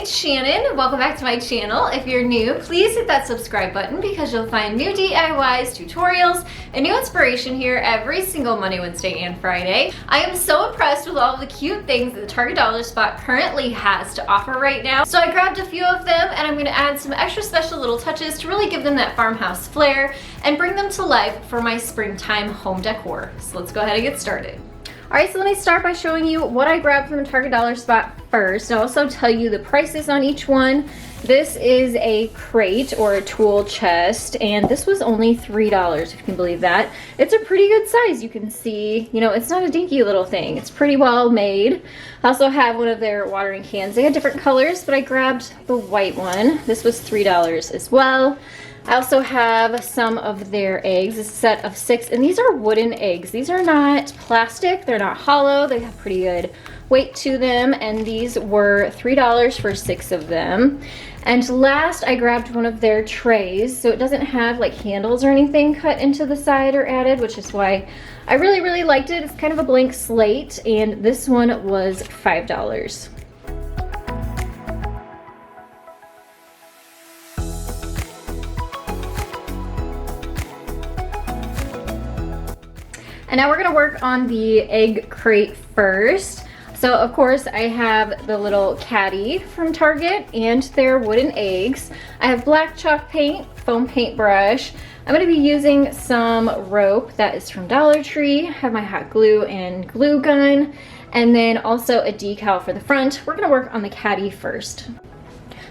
it's Shannon. Welcome back to my channel. If you're new, please hit that subscribe button because you'll find new DIYs, tutorials, and new inspiration here every single Monday, Wednesday, and Friday. I am so impressed with all the cute things that the Target Dollar Spot currently has to offer right now. So I grabbed a few of them and I'm going to add some extra special little touches to really give them that farmhouse flair and bring them to life for my springtime home decor. So let's go ahead and get started. Alright, so let me start by showing you what I grabbed from the Target Dollar Spot first. I'll also tell you the prices on each one. This is a crate or a tool chest, and this was only $3, if you can believe that. It's a pretty good size. You can see, you know, it's not a dinky little thing. It's pretty well made. I also have one of their watering cans. They had different colors, but I grabbed the white one. This was $3 as well. I also have some of their eggs, a set of 6, and these are wooden eggs. These are not plastic, they're not hollow, they have pretty good weight to them, and these were $3 for 6 of them. And last, I grabbed one of their trays, so it doesn't have like handles or anything cut into the side or added, which is why I really liked it. It's kind of a blank slate, and this one was $5. And now we're gonna work on the egg crate first. So of course I have the little caddy from Target and their wooden eggs. I have black chalk paint, foam paintbrush. I'm gonna be using some rope that is from Dollar Tree. I have my hot glue and glue gun, and then also a decal for the front. We're gonna work on the caddy first.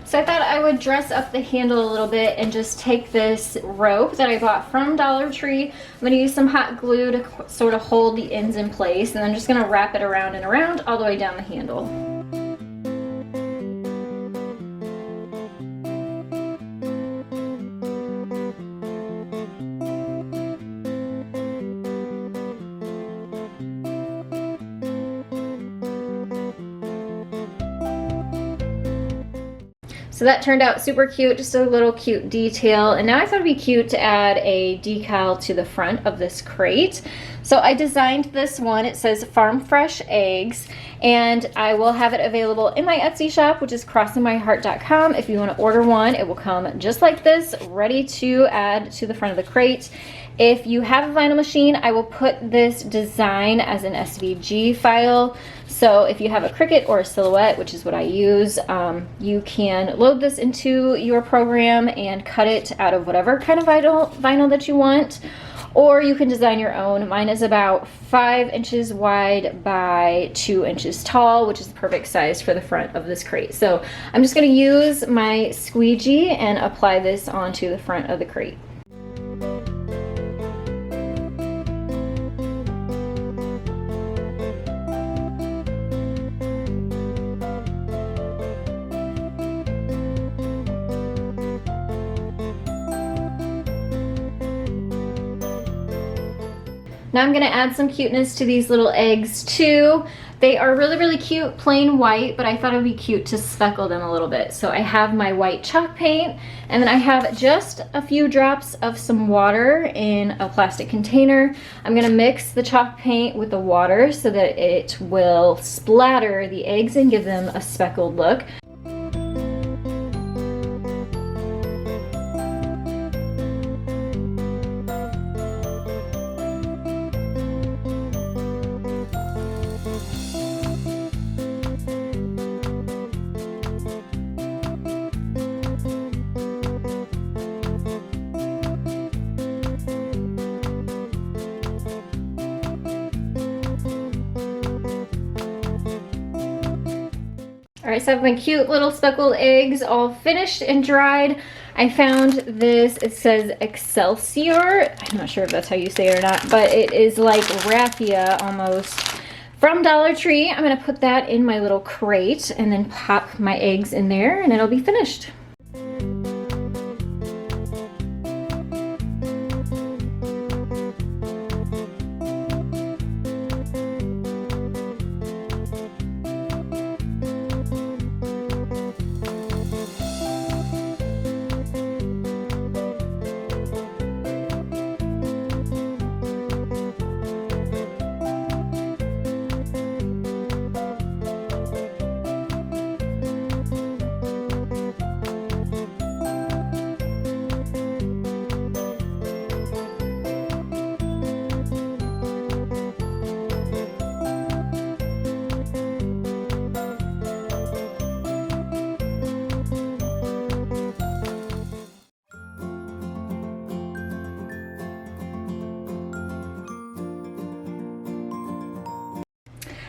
So I thought I would dress up the handle a little bit and just take this rope that I bought from Dollar Tree. I'm going to use some hot glue to sort of hold the ends in place, and I'm just going to wrap it around and around all the way down the handle. So that turned out super cute, just a little cute detail. And now I thought it'd be cute to add a decal to the front of this crate. So I designed this one. It says Farm Fresh Eggs, and I will have it available in my Etsy shop, which is crossingmyheart.com. If you want to order one, it will come just like this, ready to add to the front of the crate. If you have a vinyl machine, I will put this design as an SVG file. So if you have a Cricut or a Silhouette, which is what I use, you can load this into your program and cut it out of whatever kind of vinyl that you want. Or you can design your own. Mine is about 5 inches wide by 2 inches tall, which is the perfect size for the front of this crate. So I'm just going to use my squeegee and apply this onto the front of the crate. Now I'm gonna add some cuteness to these little eggs too. They are really cute, plain white, but I thought it would be cute to speckle them a little bit. So I have my white chalk paint, and then I have just a few drops of some water in a plastic container. I'm gonna mix the chalk paint with the water so that it will splatter the eggs and give them a speckled look. Alright, so I have my cute little speckled eggs all finished and dried. I found this, it says Excelsior. I'm not sure if that's how you say it or not, but it is like raffia almost from Dollar Tree. I'm going to put that in my little crate and then pop my eggs in there and it'll be finished.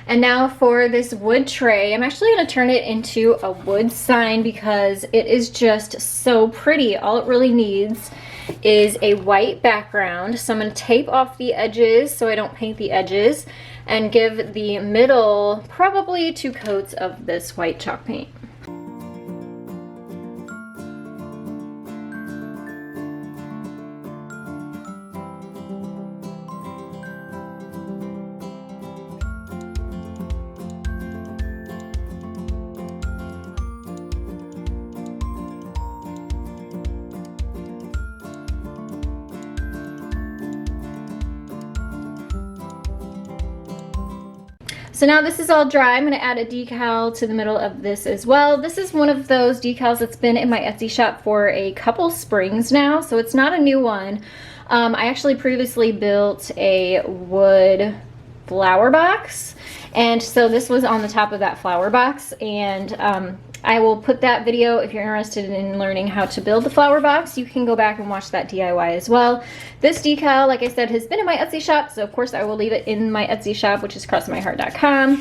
And now for this wood tray, I'm actually going to turn it into a wood sign because it is just so pretty. All it really needs is a white background. So I'm going to tape off the edges so I don't paint the edges and give the middle probably 2 coats of this white chalk paint. So now this is all dry. I'm going to add a decal to the middle of this as well. This is one of those decals that's been in my Etsy shop for a couple springs now, so it's not a new one. I actually previously built a wood flower box, and so this was on the top of that flower box, and I will put that video if you're interested in learning how to build the flower box. You can go back and watch that DIY as well. This decal, like I said, has been in my Etsy shop, so of course I will leave it in my Etsy shop, which is crossmyheart.com.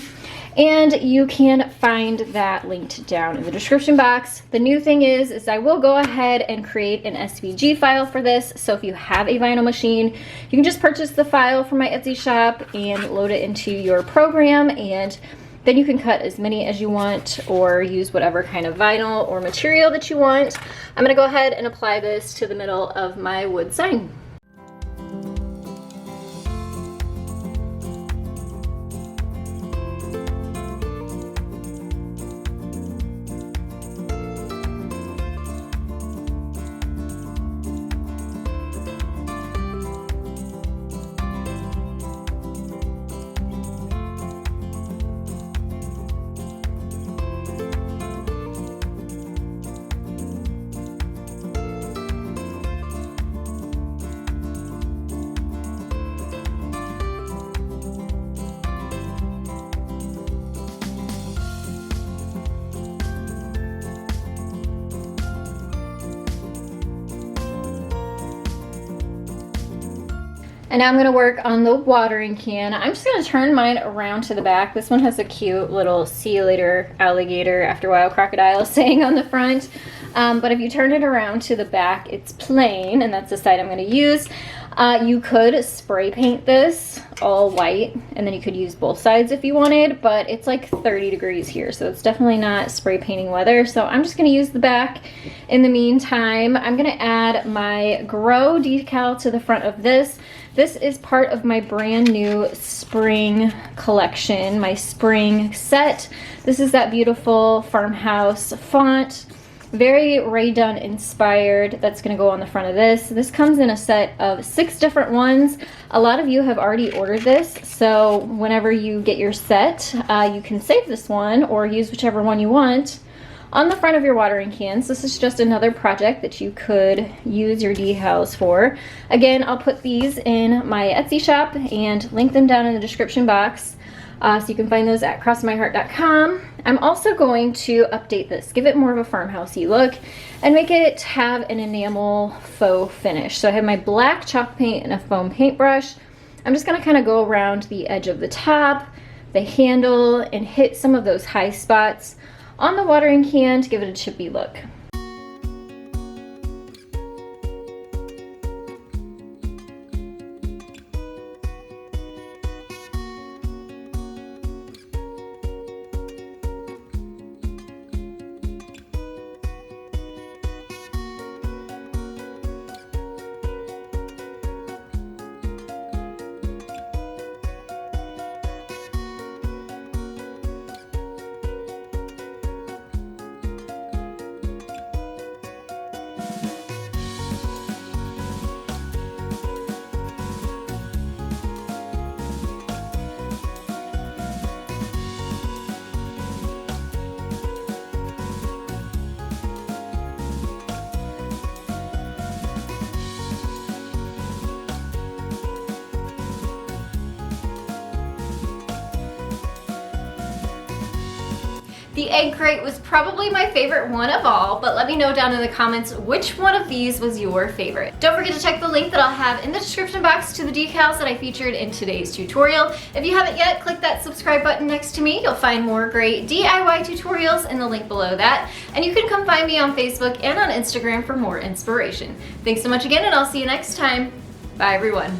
And you can find that linked down in the description box. The new thing is I will go ahead and create an SVG file for this. So if you have a vinyl machine, you can just purchase the file from my Etsy shop and load it into your program, and then you can cut as many as you want or use whatever kind of vinyl or material that you want. I'm gonna go ahead and apply this to the middle of my wood sign. And now I'm going to work on the watering can. I'm just going to turn mine around to the back. This one has a cute little see you later alligator, after a while crocodile saying on the front. But if you turn it around to the back, it's plain, and that's the side I'm going to use. You could spray paint this all white, and then you could use both sides if you wanted, but it's like 30 degrees here, so it's definitely not spray painting weather. So I'm just going to use the back. In the meantime, I'm going to add my Grow decal to the front of this. This is part of my brand new spring collection, my spring set. This is that beautiful farmhouse font, very Rae Dunn inspired. That's going to go on the front of this. This comes in a set of 6 different ones. A lot of you have already ordered this, so whenever you get your set, you can save this one or use whichever one you want on the front of your watering cans. This is just another project that you could use your decals for. Again, I'll put these in my Etsy shop and link them down in the description box, so you can find those at crossmyheart.com. I'm also going to update this, give it more of a farmhousey look, and make it have an enamel faux finish. So I have my black chalk paint and a foam paintbrush. I'm just going to kind of go around the edge of the top, the handle, and hit some of those high spots on the watering can to give it a chippy look. The egg crate was probably my favorite one of all, but let me know down in the comments which one of these was your favorite. Don't forget to check the link that I'll have in the description box to the decals that I featured in today's tutorial. If you haven't yet, click that subscribe button next to me. You'll find more great DIY tutorials in the link below that. And you can come find me on Facebook and on Instagram for more inspiration. Thanks so much again, and I'll see you next time. Bye everyone.